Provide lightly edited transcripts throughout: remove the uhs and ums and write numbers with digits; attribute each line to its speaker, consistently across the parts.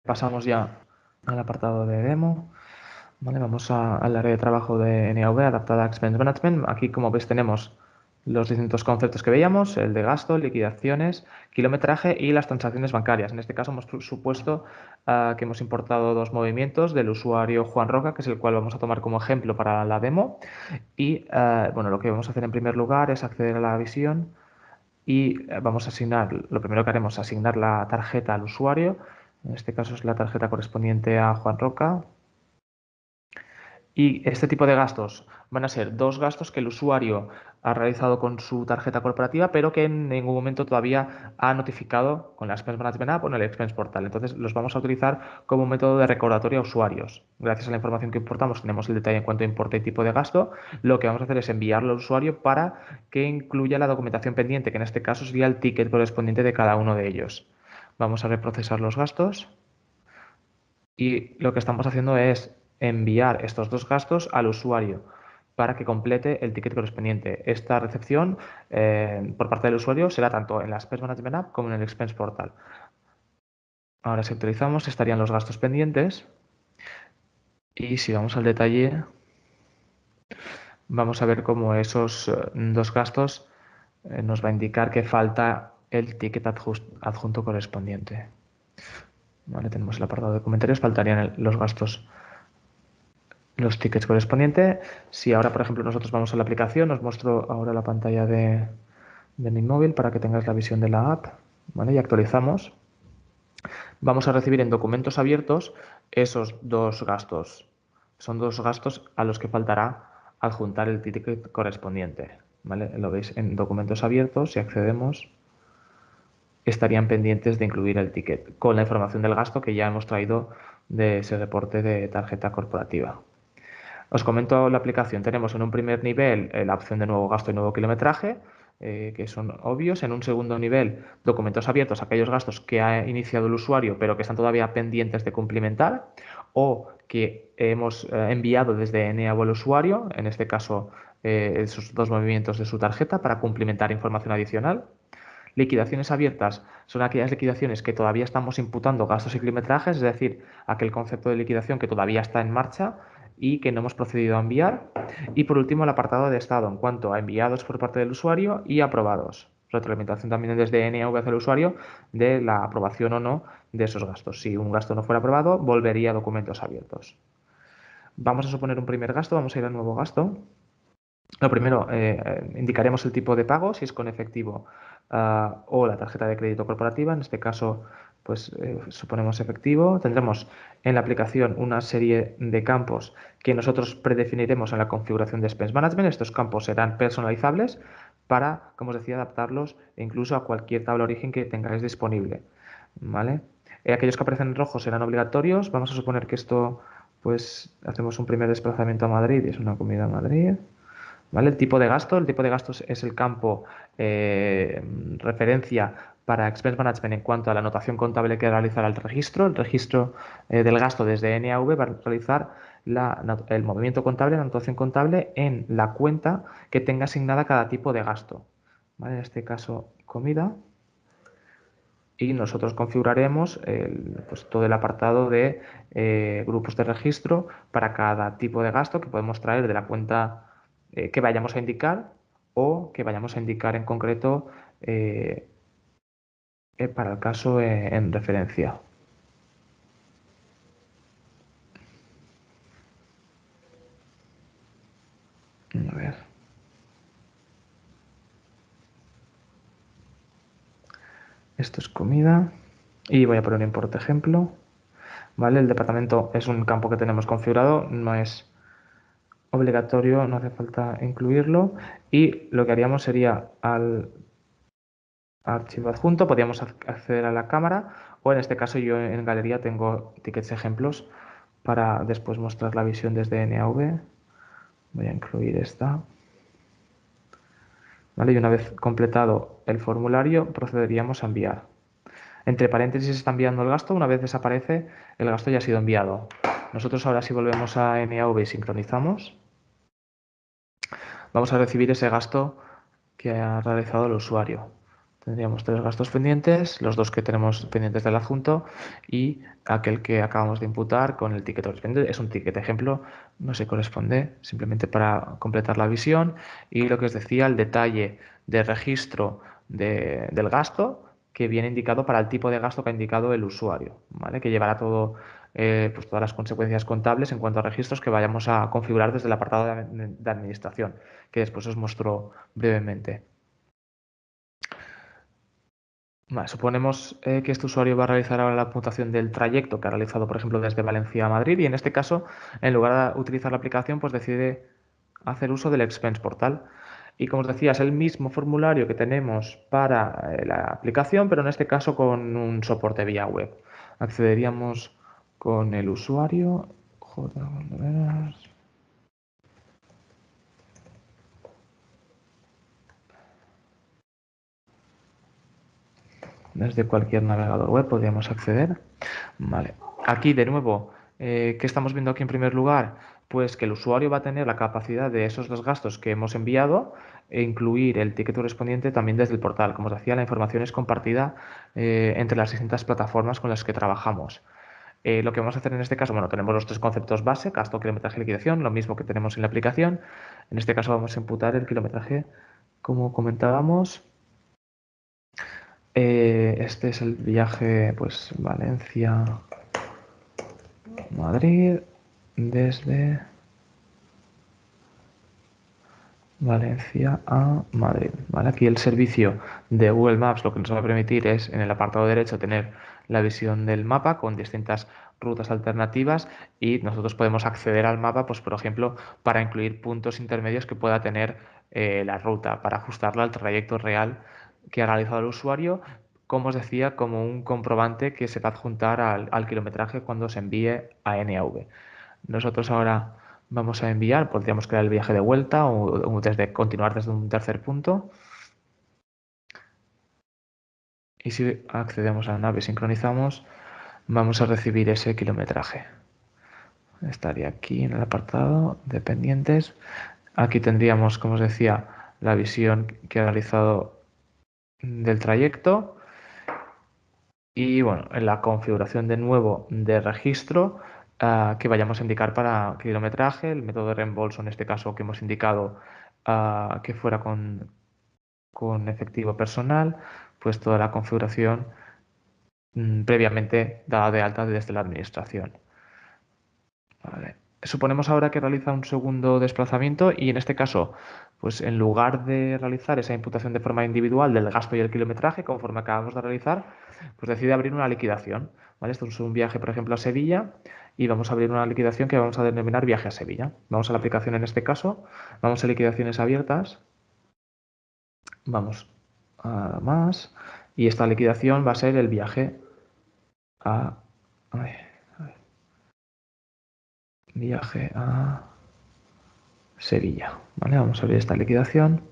Speaker 1: pasamos ya al apartado de demo. Vale, vamos al área de trabajo de NAV adaptada a Expense Management. Aquí, como ves, tenemos los distintos conceptos que veíamos, el de gasto, liquidaciones, kilometraje y las transacciones bancarias. En este caso hemos supuesto que hemos importado dos movimientos del usuario Juan Roca, que es el cual vamos a tomar como ejemplo para la demo. Y bueno, lo que vamos a hacer en primer lugar es acceder a la visión y vamos a asignar, lo primero que haremos es asignar la tarjeta al usuario. En este caso es la tarjeta correspondiente a Juan Roca. Y este tipo de gastos van a ser dos gastos que el usuario ha realizado con su tarjeta corporativa, pero que en ningún momento todavía ha notificado con la Expense Management App o en el Expense Portal. Entonces los vamos a utilizar como un método de recordatorio a usuarios. Gracias a la información que importamos, tenemos el detalle en cuanto a importe y tipo de gasto. Lo que vamos a hacer es enviarlo al usuario para que incluya la documentación pendiente, que en este caso sería el ticket correspondiente de cada uno de ellos. Vamos a reprocesar los gastos. Y lo que estamos haciendo es enviar estos dos gastos al usuario para que complete el ticket correspondiente. Esta recepción por parte del usuario será tanto en la Expense Management App como en el Expense Portal. Ahora, si actualizamos, estarían los gastos pendientes. Y si vamos al detalle, vamos a ver cómo esos dos gastos nos va a indicar que falta el ticket adjunto correspondiente. Vale, tenemos el apartado de comentarios, faltarían los gastos, los tickets correspondientes. Si ahora, por ejemplo, nosotros vamos a la aplicación, os muestro ahora la pantalla de mi móvil para que tengáis la visión de la app, ¿vale? Y actualizamos. Vamos a recibir en documentos abiertos esos dos gastos. Son dos gastos a los que faltará adjuntar el ticket correspondiente, ¿vale? Lo veis en documentos abiertos, si accedemos, estarían pendientes de incluir el ticket con la información del gasto que ya hemos traído de ese reporte de tarjeta corporativa. Os comento la aplicación. Tenemos en un primer nivel la opción de nuevo gasto y nuevo kilometraje, que son obvios. En un segundo nivel, documentos abiertos, aquellos gastos que ha iniciado el usuario pero que están todavía pendientes de cumplimentar o que hemos enviado desde Eneabo al usuario, en este caso esos dos movimientos de su tarjeta para cumplimentar información adicional. Liquidaciones abiertas son aquellas liquidaciones que todavía estamos imputando gastos y kilometrajes, es decir, aquel concepto de liquidación que todavía está en marcha y que no hemos procedido a enviar. Y por último, el apartado de estado en cuanto a enviados por parte del usuario y aprobados. Retroalimentación también desde NAV hacia el usuario de la aprobación o no de esos gastos. Si un gasto no fuera aprobado, volvería a documentos abiertos. Vamos a suponer un primer gasto, vamos a ir al nuevo gasto. Lo primero, indicaremos el tipo de pago, si es con efectivo o la tarjeta de crédito corporativa. En este caso, pues suponemos efectivo. Tendremos en la aplicación una serie de campos que nosotros predefiniremos en la configuración de Expense Management. Estos campos serán personalizables para, como os decía, adaptarlos incluso a cualquier tabla origen que tengáis disponible, ¿vale? Aquellos que aparecen en rojo serán obligatorios. Vamos a suponer que esto, pues hacemos un primer desplazamiento a Madrid y es una comida a Madrid. ¿Vale? El tipo de gastos es el campo referencia para Expense Management en cuanto a la anotación contable que realizará el registro. El registro del gasto desde NAV va a realizar el movimiento contable, la anotación contable en la cuenta que tenga asignada cada tipo de gasto. ¿Vale? En este caso, comida. Y nosotros configuraremos pues, todo el apartado de grupos de registro para cada tipo de gasto que podemos traer de la cuenta que vayamos a indicar o que vayamos a indicar en concreto para el caso en referencia. A ver. Esto es comida y voy a poner un importe ejemplo. ¿Vale? El departamento es un campo que tenemos configurado, no es obligatorio, no hace falta incluirlo. Y lo que haríamos sería al archivo adjunto, podríamos acceder a la cámara o en este caso yo en galería tengo tickets ejemplos para después mostrar la visión desde NAV. Voy a incluir esta. ¿Vale? Y una vez completado el formulario procederíamos a enviar. Entre paréntesis está enviando el gasto, una vez desaparece el gasto ya ha sido enviado. Nosotros ahora si volvemos a NAV y sincronizamos, vamos a recibir ese gasto que ha realizado el usuario. Tendríamos 3 gastos pendientes, los 2 que tenemos pendientes del adjunto y aquel que acabamos de imputar con el ticket correspondiente. Es un ticket ejemplo, no se corresponde, simplemente para completar la visión. Y lo que os decía, el detalle de registro del gasto que viene indicado para el tipo de gasto que ha indicado el usuario, ¿vale? Que llevará todo, pues todas las consecuencias contables en cuanto a registros que vayamos a configurar desde el apartado de administración, que después os muestro brevemente. Vale, suponemos que este usuario va a realizar ahora la computación del trayecto que ha realizado, por ejemplo, desde Valencia a Madrid y en este caso, en lugar de utilizar la aplicación, pues decide hacer uso del Expense Portal. Y como os decía, es el mismo formulario que tenemos para la aplicación, pero en este caso con un soporte vía web. Accederíamos con el usuario. Desde cualquier navegador web podríamos acceder. Vale. Aquí de nuevo, ¿qué estamos viendo aquí en primer lugar? Pues que el usuario va a tener la capacidad de esos 2 gastos que hemos enviado e incluir el ticket correspondiente también desde el portal. Como os decía, la información es compartida entre las distintas plataformas con las que trabajamos. Lo que vamos a hacer en este caso, bueno, tenemos los 3 conceptos base, gasto, kilometraje y liquidación, lo mismo que tenemos en la aplicación. En este caso vamos a imputar el kilometraje, como comentábamos. Este es el viaje, pues, Valencia-Madrid, desde Valencia a Madrid. ¿Vale? Aquí el servicio de Google Maps lo que nos va a permitir es, en el apartado derecho, tener la visión del mapa con distintas rutas alternativas y nosotros podemos acceder al mapa, pues, por ejemplo, para incluir puntos intermedios que pueda tener la ruta, para ajustarla al trayecto real que ha realizado el usuario, como os decía, como un comprobante que se va a adjuntar al kilometraje cuando se envíe a NAV. Nosotros ahora vamos a enviar, podríamos crear el viaje de vuelta o continuar desde un tercer punto. Y si accedemos a la nave, sincronizamos, vamos a recibir ese kilometraje. Estaría aquí en el apartado de pendientes. Aquí tendríamos, como os decía, la visión que ha realizado del trayecto. Y bueno, en la configuración de nuevo de registro que vayamos a indicar para kilometraje, el método de reembolso en este caso que hemos indicado que fuera con efectivo personal, pues toda la configuración previamente dada de alta desde la administración. Vale. Suponemos ahora que realiza un segundo desplazamiento y en este caso, pues en lugar de realizar esa imputación de forma individual del gasto y el kilometraje, conforme acabamos de realizar, pues decide abrir una liquidación. ¿Vale? Esto es un viaje, por ejemplo, a Sevilla y vamos a abrir una liquidación que vamos a denominar viaje a Sevilla. Vamos a la aplicación en este caso, vamos a liquidaciones abiertas, vamos a más y esta liquidación va a ser el viaje a... Viaje a Sevilla. ¿Vale? Vamos a abrir esta liquidación.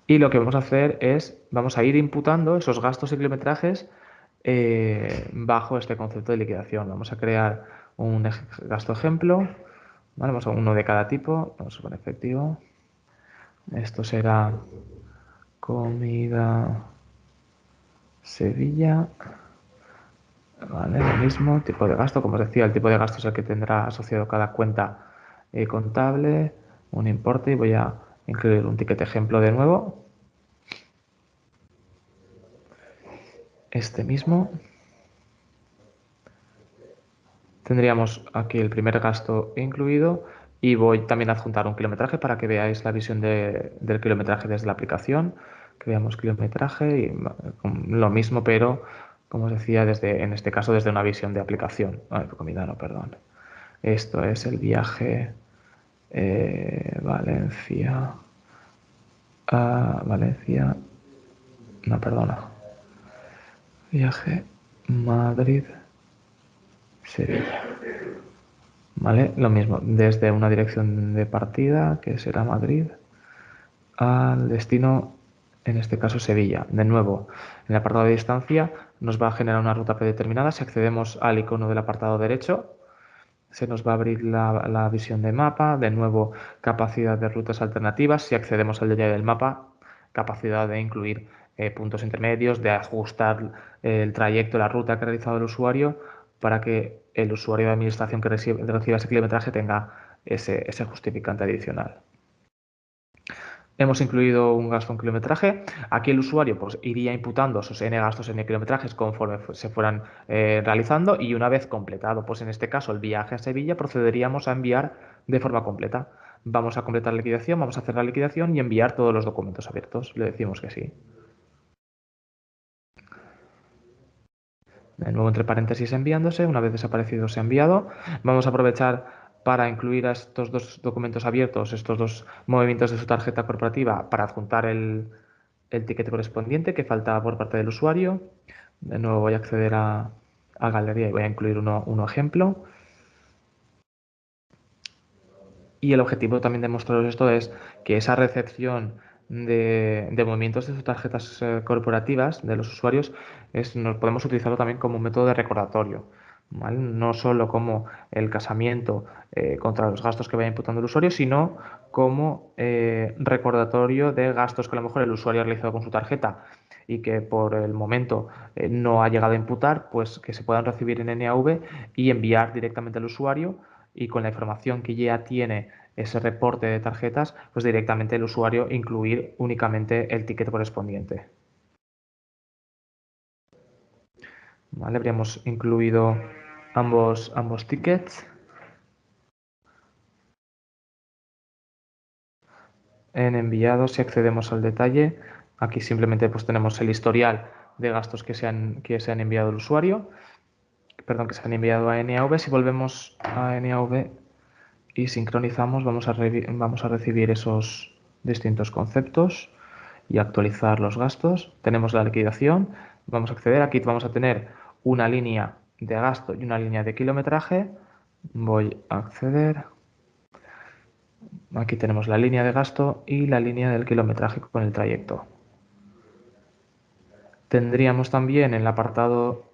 Speaker 1: Y lo que vamos a hacer es, vamos a ir imputando esos gastos y kilometrajes bajo este concepto de liquidación. Vamos a crear un gasto ejemplo. ¿Vale? Vamos a uno de cada tipo. Vamos a poner efectivo. Esto será comida Sevilla. ¿Vale? Lo mismo, tipo de gasto. Como os decía, el tipo de gasto es el que tendrá asociado cada cuenta contable, un importe y voy a incluir un ticket ejemplo de nuevo. Este mismo. Tendríamos aquí el primer gasto incluido y voy también a adjuntar un kilometraje para que veáis la visión del kilometraje desde la aplicación, que veamos kilometraje y lo mismo, pero como os decía, en este caso desde una visión de aplicación. Comida no, perdón. Esto es el viaje Valencia. Valencia. No, perdona. Viaje Madrid. Sevilla. ¿Vale? Lo mismo, desde una dirección de partida, que será Madrid, al destino, en este caso Sevilla. De nuevo, en el apartado de distancia nos va a generar una ruta predeterminada. Si accedemos al icono del apartado derecho, se nos va a abrir la visión de mapa, de nuevo capacidad de rutas alternativas, si accedemos al detalle del mapa, capacidad de incluir puntos intermedios, de ajustar el trayecto, la ruta que ha realizado el usuario para que el usuario de administración que reciba ese kilometraje tenga ese justificante adicional. Hemos incluido un gasto en kilometraje. Aquí el usuario pues, iría imputando sus n gastos, n kilometrajes conforme se fueran realizando y una vez completado, pues en este caso el viaje a Sevilla, procederíamos a enviar de forma completa. Vamos a completar la liquidación, vamos a hacer la liquidación y enviar todos los documentos abiertos. Le decimos que sí. De nuevo entre paréntesis enviándose, una vez desaparecido se ha enviado. Vamos a aprovechar para incluir a estos dos documentos abiertos, estos dos movimientos de su tarjeta corporativa para adjuntar el ticket correspondiente que falta por parte del usuario. De nuevo voy a acceder a galería y voy a incluir uno ejemplo. Y el objetivo también de mostraros esto es que esa recepción de movimientos de sus tarjetas corporativas de los usuarios nos podemos utilizarlo también como un método de recordatorio, ¿vale? No solo como el casamiento contra los gastos que vaya imputando el usuario, sino como recordatorio de gastos que a lo mejor el usuario ha realizado con su tarjeta y que por el momento no ha llegado a imputar, pues que se puedan recibir en NAV y enviar directamente al usuario y con la información que ya tiene ese reporte de tarjetas, pues directamente el usuario incluir únicamente el ticket correspondiente. ¿Vale? Habríamos incluido ambos tickets. En enviados, si accedemos al detalle, aquí simplemente pues tenemos el historial de gastos que se han enviado al usuario, perdón, que se han enviado a NAV. Si volvemos a NAV y sincronizamos, vamos a recibir esos distintos conceptos y actualizar los gastos. Tenemos la liquidación, vamos a acceder, aquí vamos a tener una línea de gasto y una línea de kilometraje. Voy a acceder. Aquí tenemos la línea de gasto y la línea del kilometraje con el trayecto. Tendríamos también en el apartado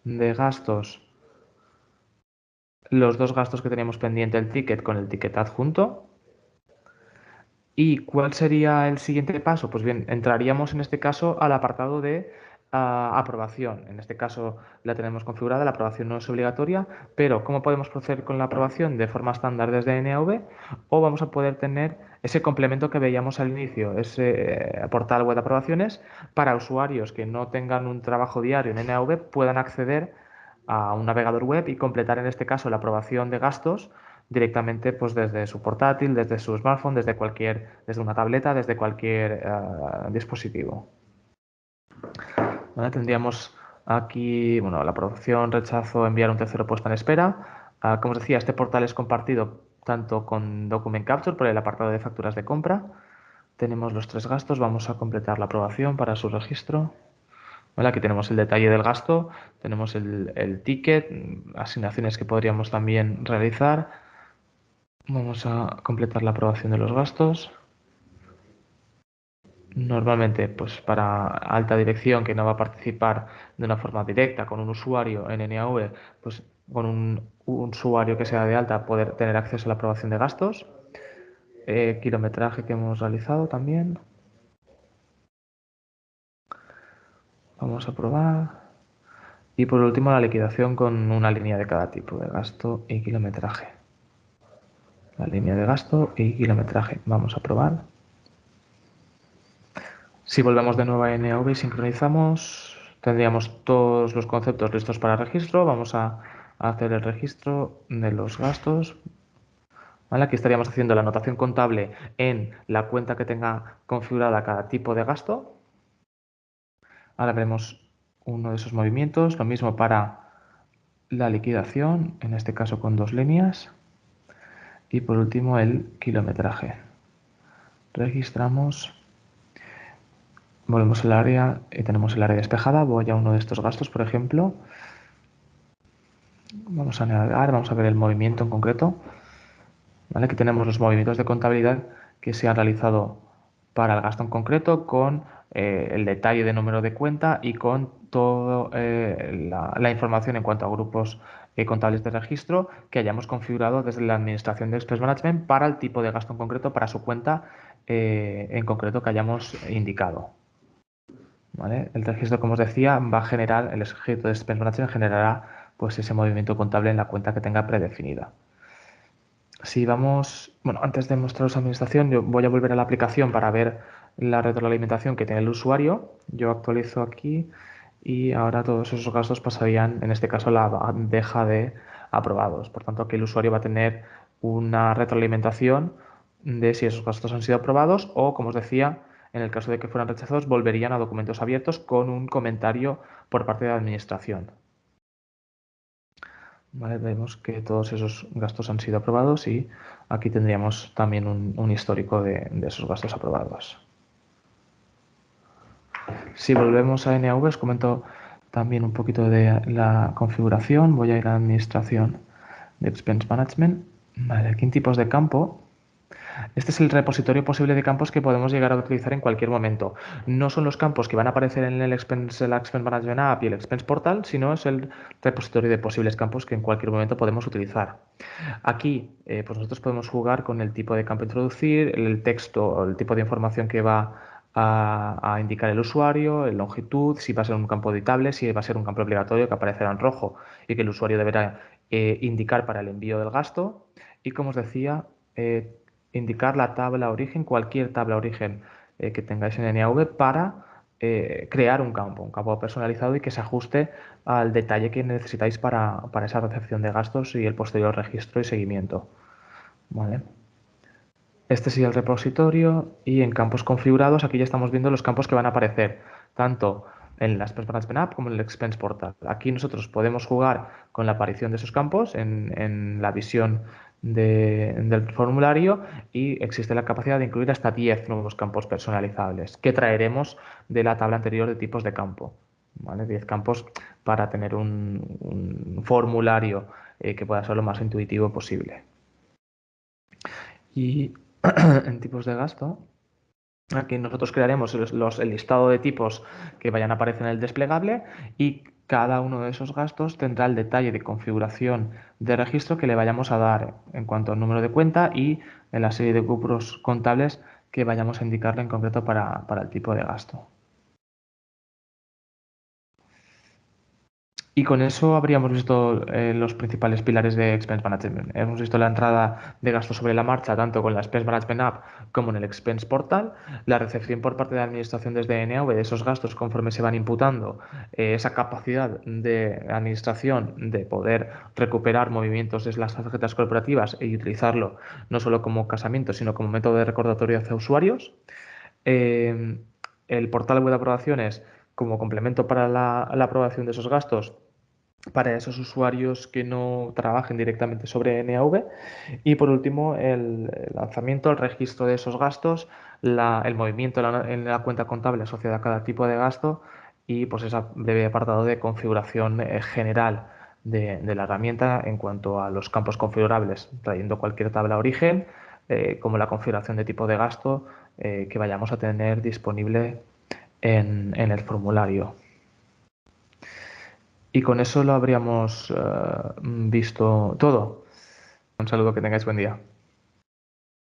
Speaker 1: de gastos los dos gastos que teníamos pendiente, el ticket con el ticket adjunto. ¿Y cuál sería el siguiente paso? Pues bien, entraríamos en este caso al apartado de aprobación. En este caso la tenemos configurada, la aprobación no es obligatoria, pero ¿cómo podemos proceder con la aprobación? De forma estándar desde NAV o vamos a poder tener ese complemento que veíamos al inicio, ese portal web de aprobaciones para usuarios que no tengan un trabajo diario en NAV puedan acceder a un navegador web y completar en este caso la aprobación de gastos directamente pues desde su portátil, desde su smartphone, desde una tableta, desde cualquier dispositivo. ¿Vale? Tendríamos aquí bueno, la aprobación, rechazo, enviar un tercero puesto en espera. Como os decía, este portal es compartido tanto con Document Capture por el apartado de facturas de compra. Tenemos los tres gastos, vamos a completar la aprobación para su registro. ¿Vale? Aquí tenemos el detalle del gasto, tenemos el ticket, asignaciones que podríamos también realizar. Vamos a completar la aprobación de los gastos. Normalmente, pues para alta dirección que no va a participar de una forma directa con un usuario en NAV, pues con un usuario que sea de alta poder tener acceso a la aprobación de gastos. Kilometraje que hemos realizado también. Vamos a probar. Y por último la liquidación con una línea de cada tipo de gasto y kilometraje. La línea de gasto y kilometraje. Vamos a probar. Si volvemos de nuevo a NAV y sincronizamos, tendríamos todos los conceptos listos para registro. Vamos a hacer el registro de los gastos. ¿Vale? Aquí estaríamos haciendo la anotación contable en la cuenta que tenga configurada cada tipo de gasto. Ahora veremos uno de esos movimientos. Lo mismo para la liquidación, en este caso con dos líneas. Y por último el kilometraje. Registramos. Volvemos al área y tenemos el área despejada. Voy a uno de estos gastos, por ejemplo. Vamos a navegar, vamos a ver el movimiento en concreto. ¿Vale? Aquí tenemos los movimientos de contabilidad que se han realizado para el gasto en concreto con el detalle de número de cuenta y con toda la información en cuanto a grupos contables de registro que hayamos configurado desde la administración de Expense Management para el tipo de gasto en concreto, para su cuenta en concreto que hayamos indicado. ¿Vale? El registro, como os decía, va a generar, el registro de Expense Management generará pues, ese movimiento contable en la cuenta que tenga predefinida. Si vamos, bueno, antes de mostraros administración, yo voy a volver a la aplicación para ver la retroalimentación que tiene el usuario. Yo actualizo aquí y ahora todos esos gastos pasarían, en este caso, a la bandeja de aprobados. Por tanto, aquí el usuario va a tener una retroalimentación de si esos gastos han sido aprobados o, como os decía, en el caso de que fueran rechazados, volverían a documentos abiertos con un comentario por parte de la administración. ¿Vale? Vemos que todos esos gastos han sido aprobados y aquí tendríamos también un histórico de esos gastos aprobados. Si volvemos a NAV, os comento también un poquito de la configuración. Voy a ir a Administración de Expense Management. Vale, aquí en tipos de campo. Este es el repositorio posible de campos que podemos llegar a utilizar en cualquier momento. No son los campos que van a aparecer en la Expense Management App y el Expense Portal, sino es el repositorio de posibles campos que en cualquier momento podemos utilizar. Aquí, pues nosotros podemos jugar con el tipo de campo a introducir, el texto o el tipo de información que va a indicar el usuario, la longitud, si va a ser un campo editable, si va a ser un campo obligatorio que aparecerá en rojo y que el usuario deberá indicar para el envío del gasto. Y como os decía, indicar la tabla origen, cualquier tabla origen que tengáis en NAV para crear un campo personalizado y que se ajuste al detalle que necesitáis para esa recepción de gastos y el posterior registro y seguimiento. ¿Vale? Este sería el repositorio y en campos configurados aquí ya estamos viendo los campos que van a aparecer tanto en la Expense Management App como en el Expense Portal. Aquí nosotros podemos jugar con la aparición de esos campos en la visión del formulario y existe la capacidad de incluir hasta 10 nuevos campos personalizables que traeremos de la tabla anterior de tipos de campo. ¿Vale? 10 campos para tener un formulario que pueda ser lo más intuitivo posible. Y en tipos de gasto, aquí nosotros crearemos el listado de tipos que vayan a aparecer en el desplegable y cada uno de esos gastos tendrá el detalle de configuración de registro que le vayamos a dar en cuanto al número de cuenta y en la serie de grupos contables que vayamos a indicarle en concreto para el tipo de gasto. Y con eso habríamos visto los principales pilares de Expense Management. Hemos visto la entrada de gastos sobre la marcha, tanto con la Expense Management App como en el Expense Portal, la recepción por parte de la Administración desde NAV de esos gastos conforme se van imputando, esa capacidad de Administración de poder recuperar movimientos de las tarjetas corporativas y utilizarlo no solo como casamiento, sino como método de recordatorio hacia usuarios. El portal web de aprobaciones como complemento para la aprobación de esos gastos para esos usuarios que no trabajen directamente sobre NAV. Y por último, el lanzamiento, el registro de esos gastos, el movimiento en la cuenta contable asociada a cada tipo de gasto y pues ese breve apartado de configuración general de la herramienta en cuanto a los campos configurables, trayendo cualquier tabla origen, como la configuración de tipo de gasto que vayamos a tener disponible en el formulario. Y con eso lo habríamos visto todo. Un saludo, que tengáis buen día.